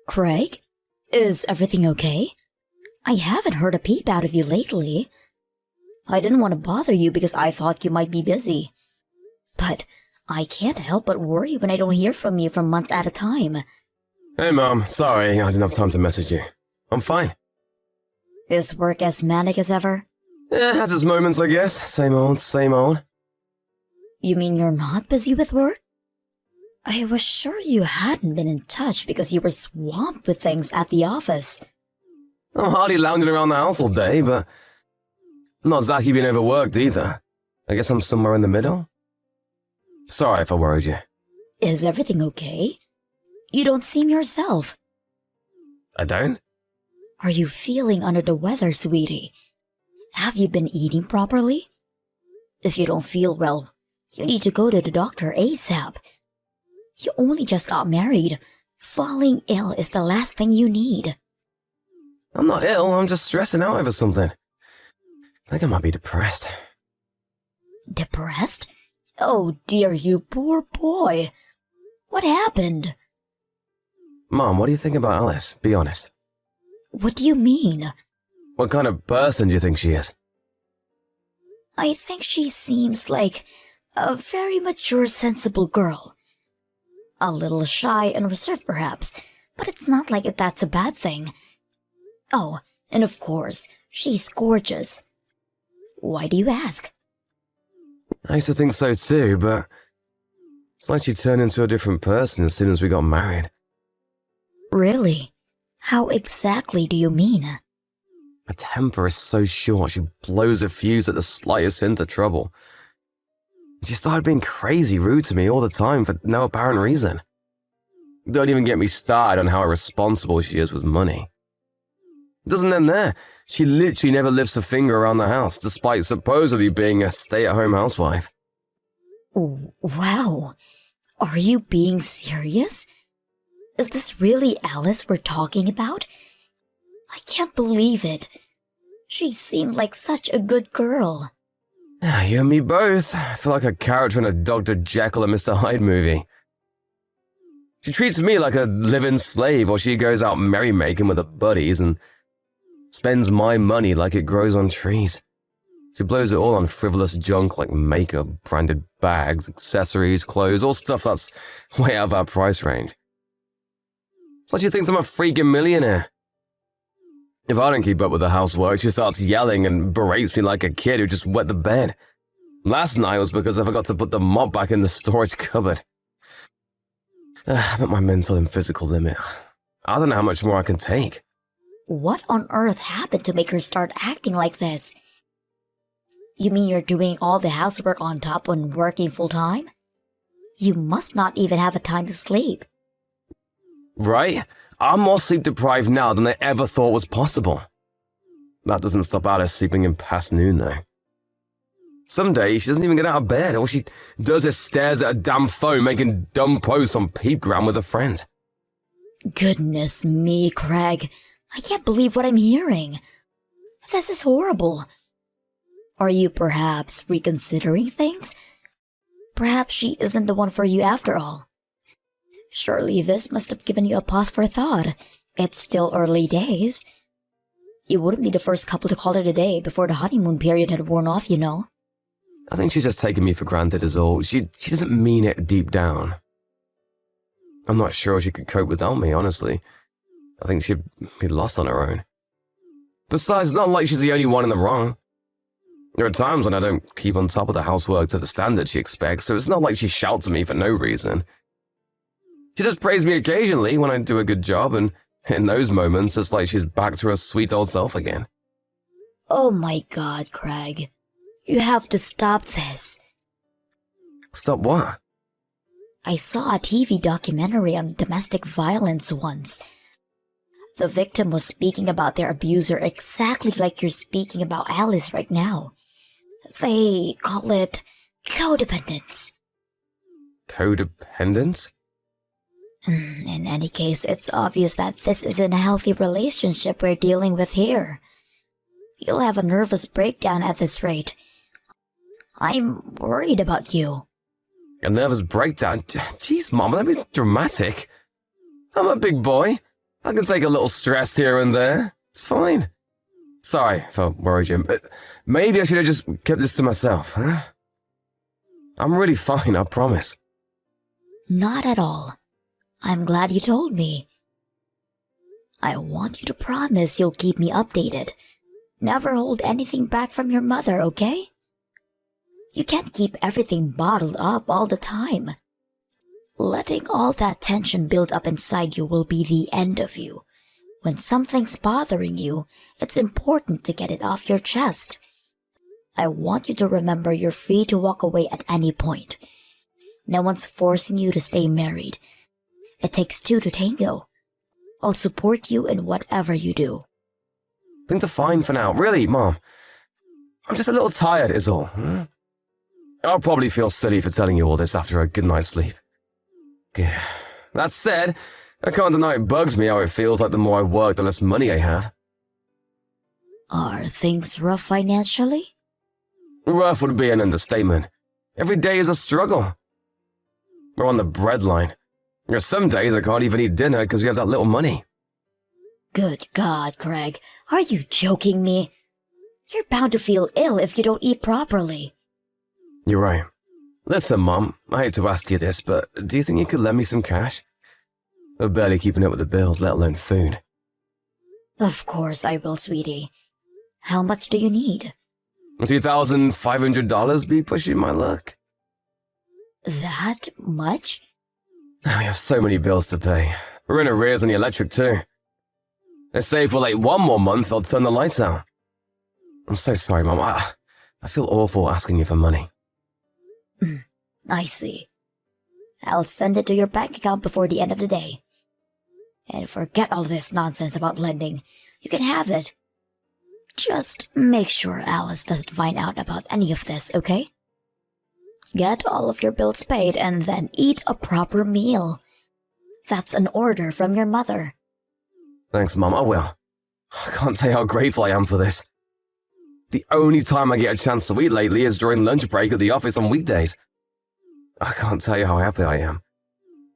Craig? Is everything okay? I haven't heard a peep out of you lately. I didn't want to bother you because I thought you might be busy. But I can't help but worry when I don't hear from you for months at a time. Hey, Mom. Sorry, I didn't have time to message you. I'm fine. Is work as manic as ever? Yeah, has its moments, I guess. Same old, same old. You mean you're not busy with work? I was sure you hadn't been in touch because you were swamped with things at the office. I'm hardly lounging around the house all day, but I'm not exactly being overworked either. I guess I'm somewhere in the middle. Sorry if I worried you. Is everything okay? You don't seem yourself. I don't? Are you feeling under the weather, sweetie? Have you been eating properly? If you don't feel well, you need to go to the doctor ASAP. You only just got married. Falling ill is the last thing you need. I'm not ill, I'm just stressing out over something. I think I might be depressed. Depressed? Oh dear, you poor boy. What happened? Mom, what do you think about Alice? Be honest. What do you mean? What kind of person do you think she is? I think she seems like a very mature, sensible girl. A little shy and reserved perhaps, but it's not like that's a bad thing. Oh, and of course, she's gorgeous. Why do you ask? I used to think so too, but it's like she turned into a different person as soon as we got married. Really? How exactly do you mean? Her temper is so short, she blows a fuse at the slightest hint of trouble. She started being crazy rude to me all the time for no apparent reason. Don't even get me started on how irresponsible she is with money. It doesn't end there. She literally never lifts a finger around the house, despite supposedly being a stay-at-home housewife. Wow. Are you being serious? Is this really Alice we're talking about? I can't believe it. She seemed like such a good girl. You and me both. I feel like a character in a Dr. Jekyll and Mr. Hyde movie. She treats me like a living slave while she goes out merrymaking with her buddies and spends my money like it grows on trees. She blows it all on frivolous junk like makeup, branded bags, accessories, clothes, all stuff that's way out of our price range. It's like she thinks I'm a freaking millionaire. If I don't keep up with the housework, she starts yelling and berates me like a kid who just wet the bed. Last night was because I forgot to put the mop back in the storage cupboard. I'm at my mental and physical limit. I don't know how much more I can take. What on earth happened to make her start acting like this? You mean you're doing all the housework on top when working full-time? You must not even have a time to sleep. Right? I'm more sleep-deprived now than I ever thought was possible. That doesn't stop Alice sleeping in past noon, though. Some days, she doesn't even get out of bed. All she does is stares at a damn phone making dumb posts on Peepgram with a friend. Goodness me, Craig. I can't believe what I'm hearing. This is horrible. Are you perhaps reconsidering things? Perhaps she isn't the one for you after all. Surely this must have given you a pause for thought. It's still early days. You wouldn't be the first couple to call it a day before the honeymoon period had worn off, you know. I think she's just taking me for granted is all. She doesn't mean it deep down. I'm not sure she could cope without me, honestly. I think she'd be lost on her own. Besides, it's not like she's the only one in the wrong. There are times when I don't keep on top of the housework to the standard she expects, so it's not like she shouts at me for no reason. She does praise me occasionally when I do a good job, and in those moments, it's like she's back to her sweet old self again. Oh my God, Craig. You have to stop this. Stop what? I saw a TV documentary on domestic violence once. The victim was speaking about their abuser exactly like you're speaking about Alice right now. They call it codependence. Codependence? In any case, it's obvious that this isn't a healthy relationship we're dealing with here. You'll have a nervous breakdown at this rate. I'm worried about you. A nervous breakdown? Jeez, Mom, that was dramatic. I'm a big boy. I can take a little stress here and there. It's fine. Sorry if I worried you, but maybe I should have just kept this to myself, huh? I'm really fine, I promise. Not at all. I'm glad you told me. I want you to promise you'll keep me updated. Never hold anything back from your mother, okay? You can't keep everything bottled up all the time. Letting all that tension build up inside you will be the end of you. When something's bothering you, it's important to get it off your chest. I want you to remember you're free to walk away at any point. No one's forcing you to stay married. It takes two to tango. I'll support you in whatever you do. Things are fine for now. Really, Mom. I'm just a little tired, is all. I'll probably feel silly for telling you all this after a good night's sleep. That said, I can't deny it bugs me how it feels like the more I work, the less money I have. Are things rough financially? Rough would be an understatement. Every day is a struggle. We're on the breadline. There are some days I can't even eat dinner because we have that little money. Good God, Craig. Are you joking me? You're bound to feel ill if you don't eat properly. You're right. Listen, Mom, I hate to ask you this, but do you think you could lend me some cash? I'm barely keeping up with the bills, let alone food. Of course I will, sweetie. How much do you need? $2,500 be pushing my luck. That much? We have so many bills to pay. We're in arrears on the electric too. They say if we're late one more month, they'll turn the lights out. I'm so sorry, Mom. I feel awful asking you for money. I see. I'll send it to your bank account before the end of the day. And forget all this nonsense about lending. You can have it. Just make sure Alice doesn't find out about any of this, okay? Get all of your bills paid and then eat a proper meal. That's an order from your mother. Thanks, Mom, I will. I can't tell you how grateful I am for this. The only time I get a chance to eat lately is during lunch break at the office on weekdays. I can't tell you how happy I am.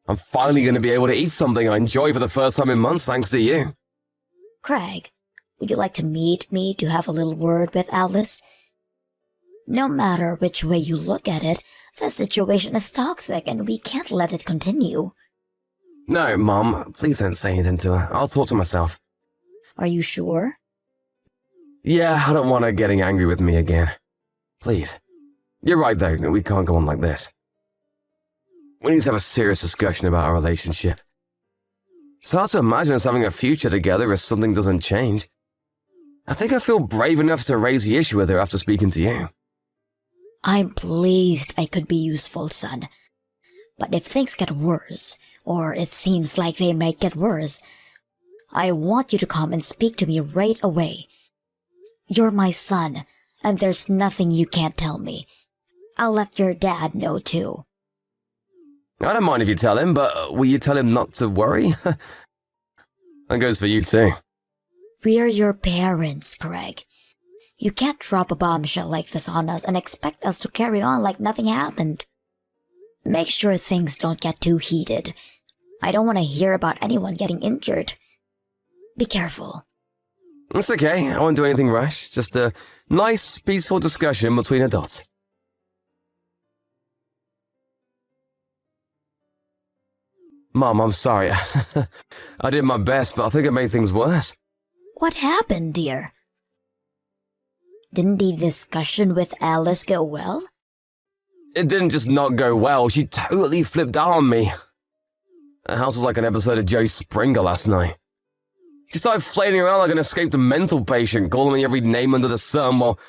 I'm finally going to be able to eat something I enjoy for the first time in months thanks to you. Craig, would you like to meet me to have a little word with Alice? No matter which way you look at it, the situation is toxic and we can't let it continue. No, Mom, please don't say anything to her. I'll talk to myself. Are you sure? Yeah, I don't want her getting angry with me again. Please. You're right, though. We can't go on like this. We need to have a serious discussion about our relationship. It's hard to imagine us having a future together if something doesn't change. I think I feel brave enough to raise the issue with her after speaking to you. I'm pleased I could be useful, son. But if things get worse, or it seems like they might get worse, I want you to come and speak to me right away. You're my son, and there's nothing you can't tell me. I'll let your dad know too. I don't mind if you tell him, but will you tell him not to worry? That goes for you too. We're your parents, Craig. You can't drop a bombshell like this on us and expect us to carry on like nothing happened. Make sure things don't get too heated. I don't want to hear about anyone getting injured. Be careful. It's okay, I won't do anything rash. Just a nice, peaceful discussion between adults. Mom, I'm sorry. I did my best, but I think it made things worse. What happened, dear? Didn't the discussion with Alice go well? It didn't just not go well, she totally flipped out on me. The house was like an episode of Jerry Springer last night. She started flailing around like an escaped mental patient, calling me every name under the sun while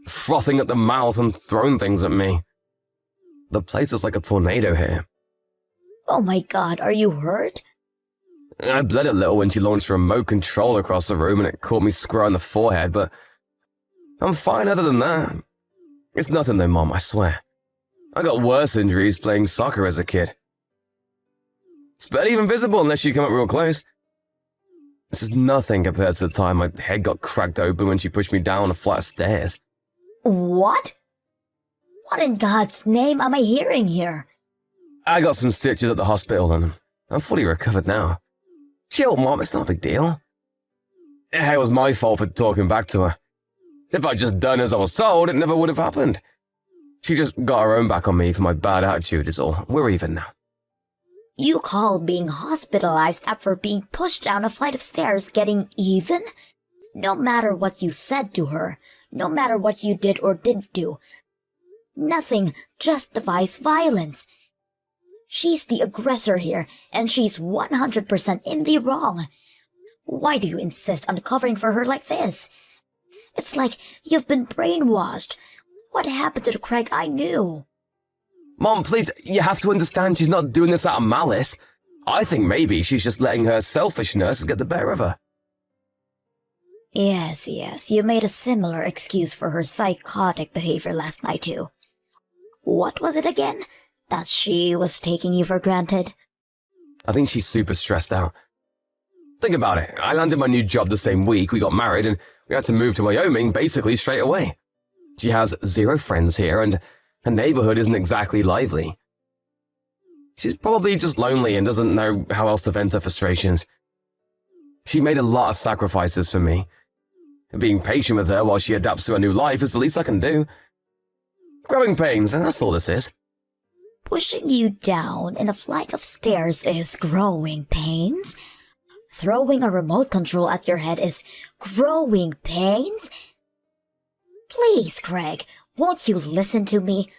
frothing at the mouth and throwing things at me. The place was like a tornado here. Oh my God, are you hurt? I bled a little when she launched a remote control across the room and it caught me square on the forehead, but I'm fine other than that. It's nothing though, Mom, I swear. I got worse injuries playing soccer as a kid. It's barely even visible unless you come up real close. This is nothing compared to the time my head got cracked open when she pushed me down a flight of stairs. What? What in God's name am I hearing here? I got some stitches at the hospital and I'm fully recovered now. Chill, Mom, it's not a big deal. It was my fault for talking back to her. If I'd just done as I was told, it never would have happened. She just got her own back on me for my bad attitude is all. We're even now. You call being hospitalized after being pushed down a flight of stairs getting even? No matter what you said to her, no matter what you did or didn't do, nothing justifies violence. She's the aggressor here, and she's 100% in the wrong. Why do you insist on covering for her like this? It's like you've been brainwashed. What happened to the Craig I knew? Mom, please, you have to understand she's not doing this out of malice. I think maybe she's just letting her selfishness get the better of her. Yes, you made a similar excuse for her psychotic behavior last night too. What was it again? That she was taking you for granted? I think she's super stressed out. Think about it. I landed my new job the same week we got married, and we had to move to Wyoming basically straight away. She has 0 friends here, and her neighborhood isn't exactly lively. She's probably just lonely and doesn't know how else to vent her frustrations. She made a lot of sacrifices for me. Being patient with her while she adapts to her new life is the least I can do. Growing pains, and that's all this is. Pushing you down in a flight of stairs is growing pains? Throwing a remote control at your head is growing pains? Please, Craig, won't you listen to me?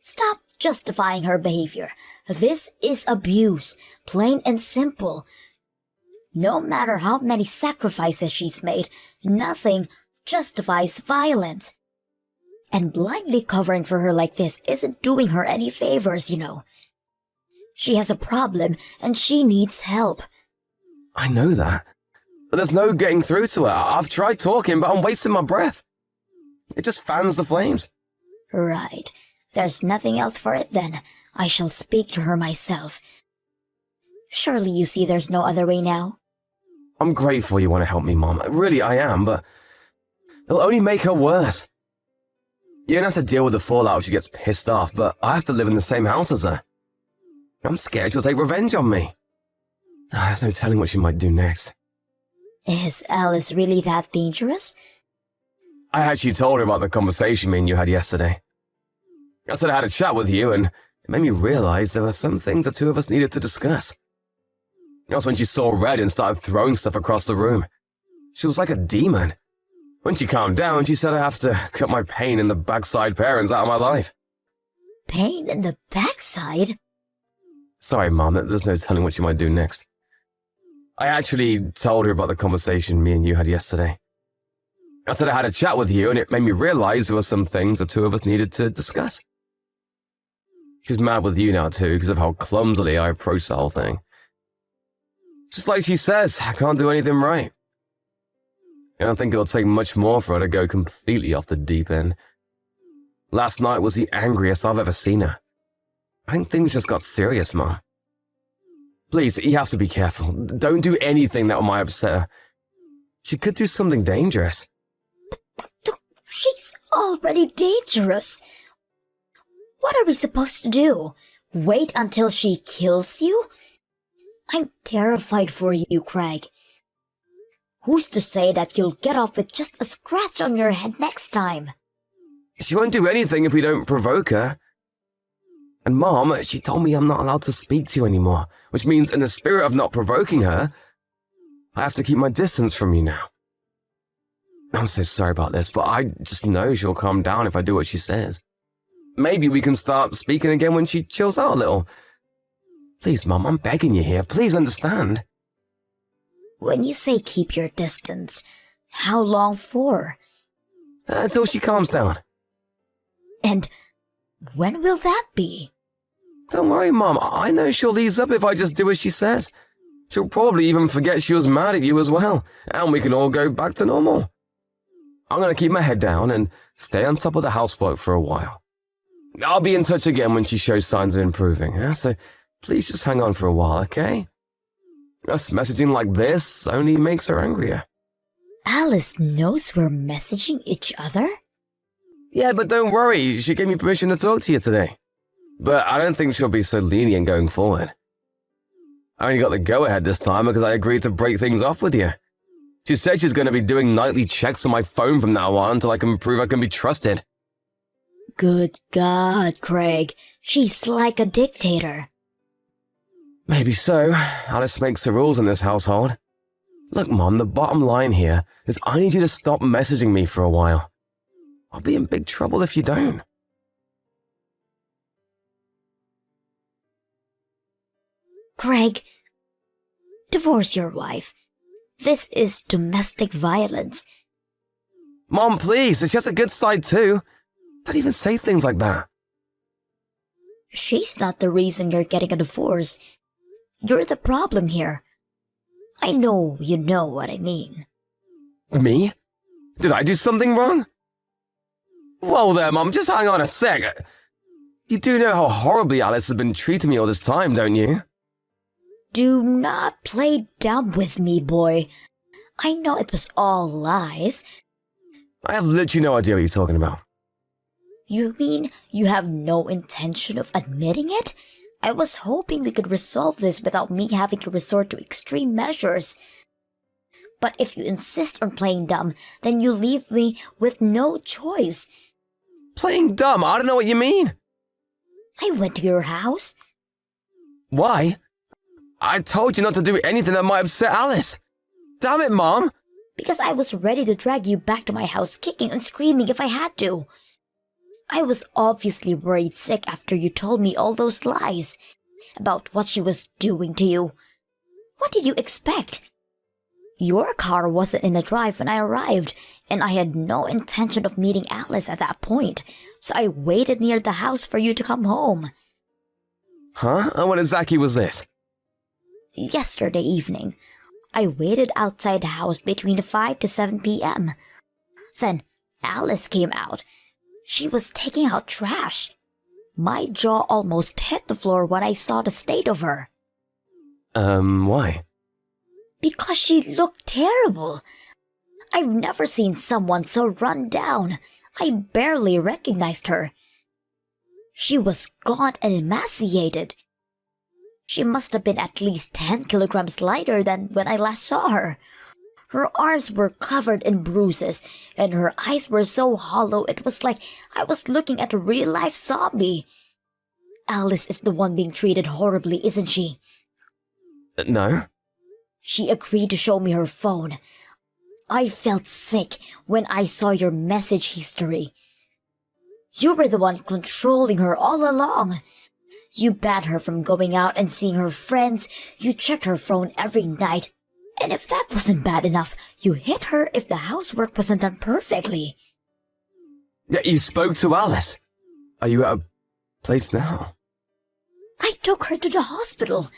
Stop justifying her behavior. This is abuse, plain and simple. No matter how many sacrifices she's made, nothing justifies violence. And blindly covering for her like this isn't doing her any favors, you know. She has a problem and she needs help. I know that, but there's no getting through to her. I've tried talking, but I'm wasting my breath. It just fans the flames. Right. There's nothing else for it then. I shall speak to her myself. Surely you see there's no other way now? I'm grateful you want to help me, Mom. Really, I am, but it'll only make her worse. You don't have to deal with the fallout if she gets pissed off, but I have to live in the same house as her. I'm scared she'll take revenge on me. There's no telling what she might do next. Is Alice really that dangerous? I actually told her about the conversation me and you had yesterday. I said I had a chat with you, and it made me realize there were some things the two of us needed to discuss. That's when she saw red and started throwing stuff across the room. She was like a demon. When she calmed down, she said I have to cut my pain in the backside parents out of my life. Pain in the backside? Sorry, Mom, there's no telling what she might do next. I actually told her about the conversation me and you had yesterday. I said I had a chat with you, and it made me realize there were some things the two of us needed to discuss. She's mad with you now, too, because of how clumsily I approached the whole thing. Just like she says, I can't do anything right. I don't think it'll take much more for her to go completely off the deep end. Last night was the angriest I've ever seen her. I think things just got serious, Mom. Please, you have to be careful. Don't do anything that might upset her. She could do something dangerous. She's already dangerous. What are we supposed to do? Wait until she kills you? I'm terrified for you, Craig. Who's to say that you'll get off with just a scratch on your head next time? She won't do anything if we don't provoke her. And Mom, she told me I'm not allowed to speak to you anymore, which means in the spirit of not provoking her, I have to keep my distance from you now. I'm so sorry about this, but I just know she'll calm down if I do what she says. Maybe we can start speaking again when she chills out a little. Please, Mom, I'm begging you here. Please understand. When you say keep your distance, how long for? Until she calms down. And when will that be? Don't worry, Mom. I know she'll ease up if I just do as she says. She'll probably even forget she was mad at you as well, and we can all go back to normal. I'm going to keep my head down and stay on top of the housework for a while. I'll be in touch again when she shows signs of improving, so please just hang on for a while, okay? Us messaging like this only makes her angrier. Alice knows we're messaging each other? Yeah, but don't worry, she gave me permission to talk to you today. But I don't think she'll be so lenient going forward. I only got the go-ahead this time because I agreed to break things off with you. She said she's going to be doing nightly checks on my phone from now on until I can prove I can be trusted. Good God, Craig. She's like a dictator. Maybe so. Alice makes the rules in this household. Look, Mom, the bottom line here is I need you to stop messaging me for a while. I'll be in big trouble if you don't. Craig, divorce your wife. This is domestic violence. Mom, please, she has a good side too. Don't even say things like that. She's not the reason you're getting a divorce. You're the problem here. I know you know what I mean. Me? Did I do something wrong? Whoa there, Mom, just hang on a sec. You do know how horribly Alice has been treating me all this time, don't you? Do not play dumb with me, boy. I know it was all lies. I have literally no idea what you're talking about. You mean you have no intention of admitting it? I was hoping we could resolve this without me having to resort to extreme measures. But if you insist on playing dumb, then you leave me with no choice. Playing dumb? I don't know what you mean. I went to your house. Why? I told you not to do anything that might upset Alice. Damn it, Mom! Because I was ready to drag you back to my house kicking and screaming if I had to. I was obviously worried sick after you told me all those lies about what she was doing to you. What did you expect? Your car wasn't in the drive when I arrived, and I had no intention of meeting Alice at that point, so I waited near the house for you to come home. Huh? And what exactly was this? Yesterday evening, I waited outside the house between 5 to 7 p.m. Then Alice came out. She was taking out trash. My jaw almost hit the floor when I saw the state of her. Why? Because she looked terrible. I've never seen someone so run down. I barely recognized her. She was gaunt and emaciated. She must have been at least 10 kilograms lighter than when I last saw her. Her arms were covered in bruises, and her eyes were so hollow it was like I was looking at a real-life zombie. Alice is the one being treated horribly, isn't she? No. She agreed to show me her phone. I felt sick when I saw your message history. You were the one controlling her all along. You banned her from going out and seeing her friends. You checked her phone every night. And if that wasn't bad enough, you hit her if the housework wasn't done perfectly. Yeah, you spoke to Alice. Are you at a place now? I took her to the hospital.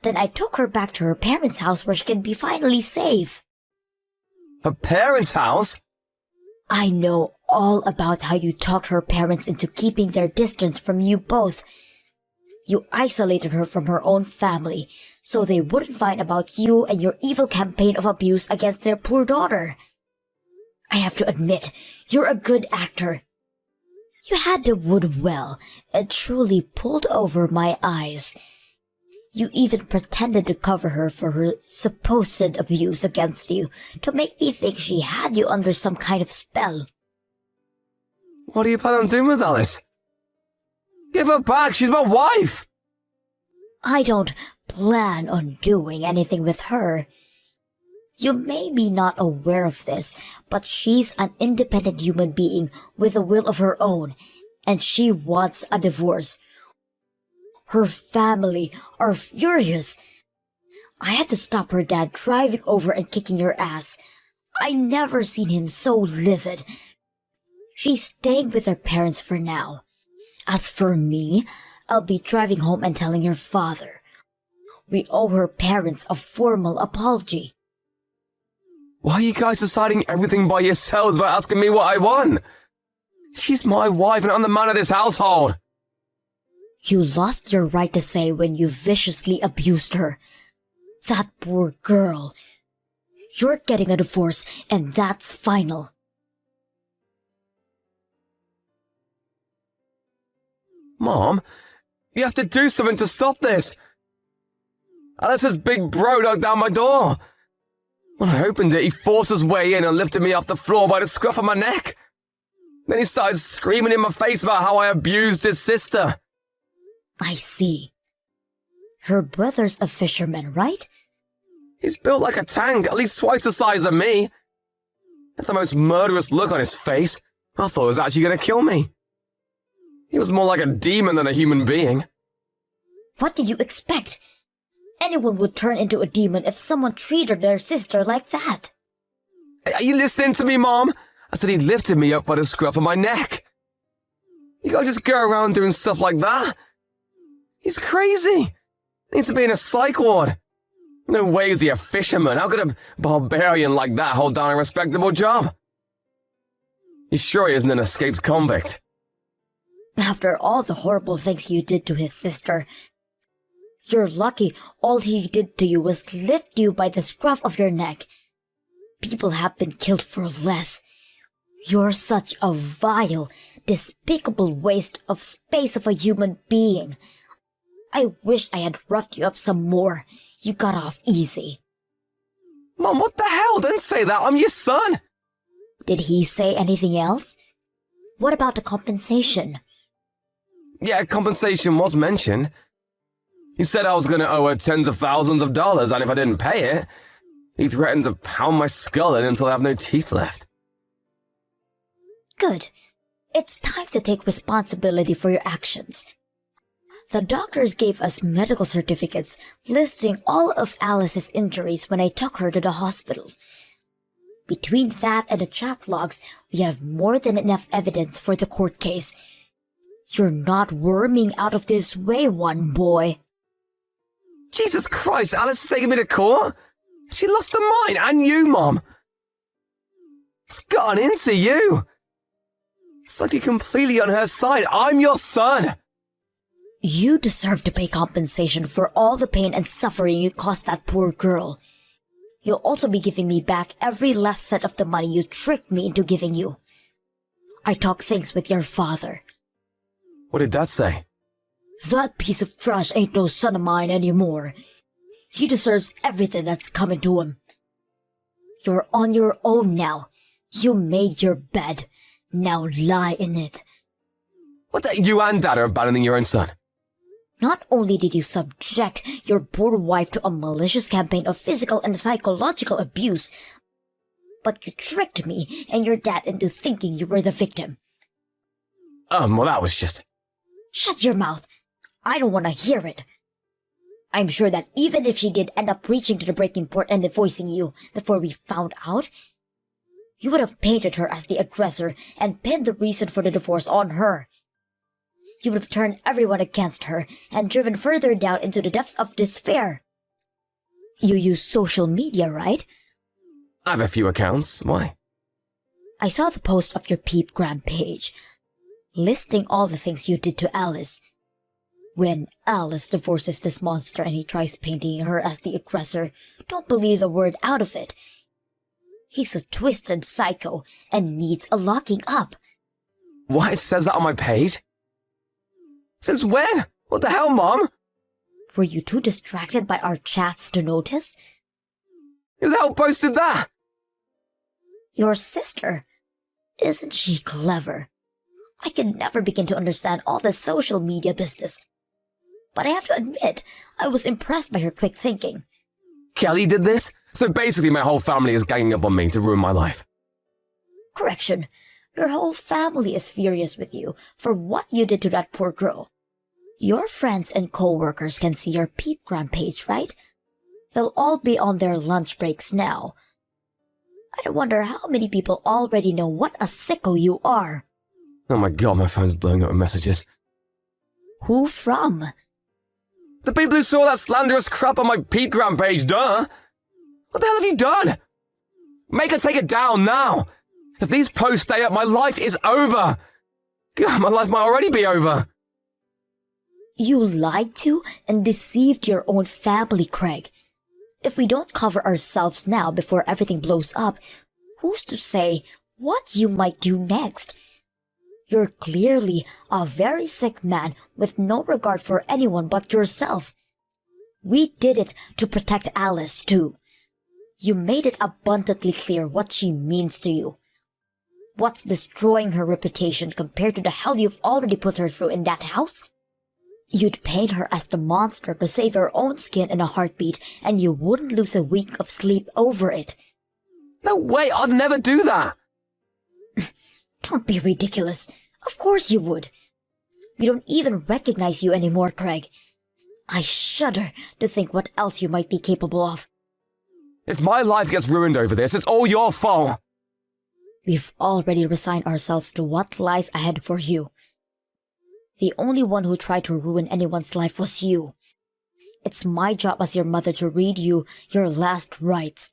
Then I took her back to her parents' house where she can be finally safe. Her parents' house? I know all about how you talked her parents into keeping their distance from you both. You isolated her from her own family, so they wouldn't find about you and your evil campaign of abuse against their poor daughter. I have to admit, you're a good actor. You had the wood well and truly pulled over my eyes. You even pretended to cover her for her supposed abuse against you to make me think she had you under some kind of spell. What do you plan on doing with Alice? Give her back, she's my wife! I don't plan on doing anything with her. You may be not aware of this, but she's an independent human being with a will of her own, and she wants a divorce. Her family are furious. I had to stop her dad driving over and kicking your ass. I never seen him so livid. She's staying with her parents for now. As for me, I'll be driving home and telling your father. We owe her parents a formal apology. Why are you guys deciding everything by yourselves without asking me what I want? She's my wife and I'm the man of this household. You lost your right to say when you viciously abused her. That poor girl. You're getting a divorce, and that's final. Mom, you have to do something to stop this. Alice's big bro knocked down my door. When I opened it, he forced his way in and lifted me off the floor by the scruff of my neck. Then he started screaming in my face about how I abused his sister. I see. Her brother's a fisherman, right? He's built like a tank, at least twice the size of me. Had the most murderous look on his face. I thought he was actually going to kill me. He was more like a demon than a human being. What did you expect? Anyone would turn into a demon if someone treated their sister like that. Are you listening to me, Mom? I said he lifted me up by the scruff of my neck. You can't just go around doing stuff like that. He's crazy. Needs to be in a psych ward. No way is he a fisherman. How could a barbarian like that hold down a respectable job? He's sure he isn't an escaped convict. After all the horrible things you did to his sister, you're lucky all he did to you was lift you by the scruff of your neck. People have been killed for less. You're such a vile, despicable waste of space of a human being. I wish I had roughed you up some more. You got off easy. Mom, what the hell? Don't say that. I'm your son. Did he say anything else? What about the compensation? Yeah, compensation was mentioned. He said I was going to owe her tens of thousands of dollars, and if I didn't pay it, he threatened to pound my skull in until I have no teeth left. Good. It's time to take responsibility for your actions. The doctors gave us medical certificates listing all of Alice's injuries when I took her to the hospital. Between that and the chat logs, we have more than enough evidence for the court case. You're not worming out of this way, one boy. Jesus Christ, Alice is taking me to court? She lost her mind, and you, Mom. What's gotten into you? It's like you're completely on her side. I'm your son. You deserve to pay compensation for all the pain and suffering you caused that poor girl. You'll also be giving me back every last cent of the money you tricked me into giving you. I talked things with your father. What did Dad say? That piece of trash ain't no son of mine anymore. He deserves everything that's coming to him. You're on your own now. You made your bed. Now lie in it. What the? You and Dad are abandoning your own son. Not only did you subject your poor wife to a malicious campaign of physical and psychological abuse, but you tricked me and your dad into thinking you were the victim. Well, that was just... Shut your mouth. I don't want to hear it. I'm sure that even if she did end up reaching to the breaking point and divorcing you before we found out, you would have painted her as the aggressor and pinned the reason for the divorce on her. You would have turned everyone against her and driven further down into the depths of despair. You use social media, right? I have a few accounts. Why? I saw the post of your Peepgram page, listing all the things you did to Alice. When Alice divorces this monster and he tries painting her as the aggressor, don't believe a word out of it. He's a twisted psycho and needs a locking up. Why, it says that on my page? Since when? What the hell, Mom? Were you too distracted by our chats to notice? Who the hell posted that? Your sister. Isn't she clever? I could never begin to understand all the social media business. But I have to admit, I was impressed by her quick thinking. Kelly did this? So basically my whole family is ganging up on me to ruin my life. Correction. Your whole family is furious with you for what you did to that poor girl. Your friends and co-workers can see your Peepgram page, right? They'll all be on their lunch breaks now. I wonder how many people already know what a sicko you are. Oh my god, my phone's blowing up with messages. Who from? The people who saw that slanderous crap on my Peepgram page, duh! What the hell have you done? Make her take it down now! If these posts stay up, my life is over! God, my life might already be over! You lied to and deceived your own family, Craig. If we don't cover ourselves now before everything blows up, who's to say what you might do next? You're clearly a very sick man with no regard for anyone but yourself. We did it to protect Alice, too. You made it abundantly clear what she means to you. What's destroying her reputation compared to the hell you've already put her through in that house? You'd paint her as the monster to save her own skin in a heartbeat, and you wouldn't lose a week of sleep over it. No way, I'd never do that. Don't be ridiculous. Of course you would. We don't even recognize you anymore, Craig. I shudder to think what else you might be capable of. If my life gets ruined over this, it's all your fault. We've already resigned ourselves to what lies ahead for you. The only one who tried to ruin anyone's life was you. It's my job as your mother to read you your last rites.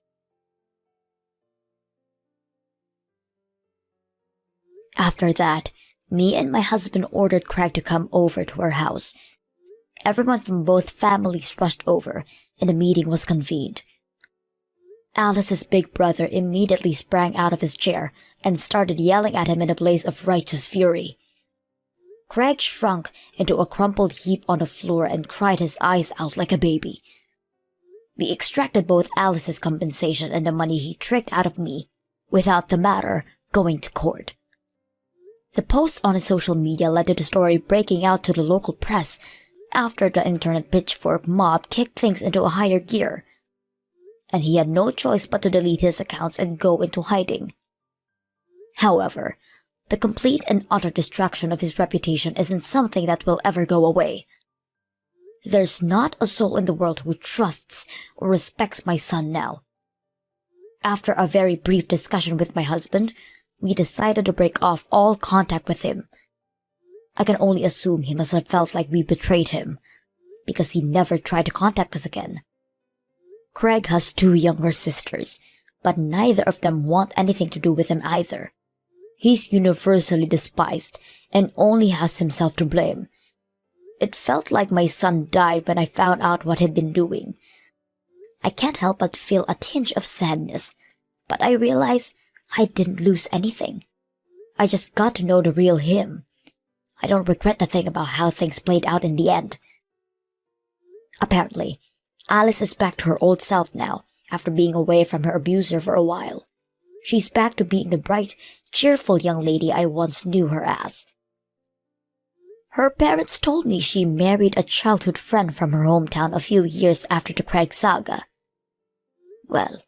After that, me and my husband ordered Craig to come over to our house. Everyone from both families rushed over, and a meeting was convened. Alice's big brother immediately sprang out of his chair and started yelling at him in a blaze of righteous fury. Craig shrunk into a crumpled heap on the floor and cried his eyes out like a baby. We extracted both Alice's compensation and the money he tricked out of me, without the matter going to court. The post on his social media led to the story breaking out to the local press after the internet pitchfork mob kicked things into a higher gear, and he had no choice but to delete his accounts and go into hiding. However, the complete and utter destruction of his reputation isn't something that will ever go away. There's not a soul in the world who trusts or respects my son now. After a very brief discussion with my husband, we decided to break off all contact with him. I can only assume he must have felt like we betrayed him, because he never tried to contact us again. Craig has 2 younger sisters, but neither of them want anything to do with him either. He's universally despised and only has himself to blame. It felt like my son died when I found out what he'd been doing. I can't help but feel a tinge of sadness, but I realize I didn't lose anything. I just got to know the real him. I don't regret a thing about how things played out in the end. Apparently, Alice is back to her old self now, after being away from her abuser for a while. She's back to being the bright, cheerful young lady I once knew her as. Her parents told me she married a childhood friend from her hometown a few years after the Craig saga. Well,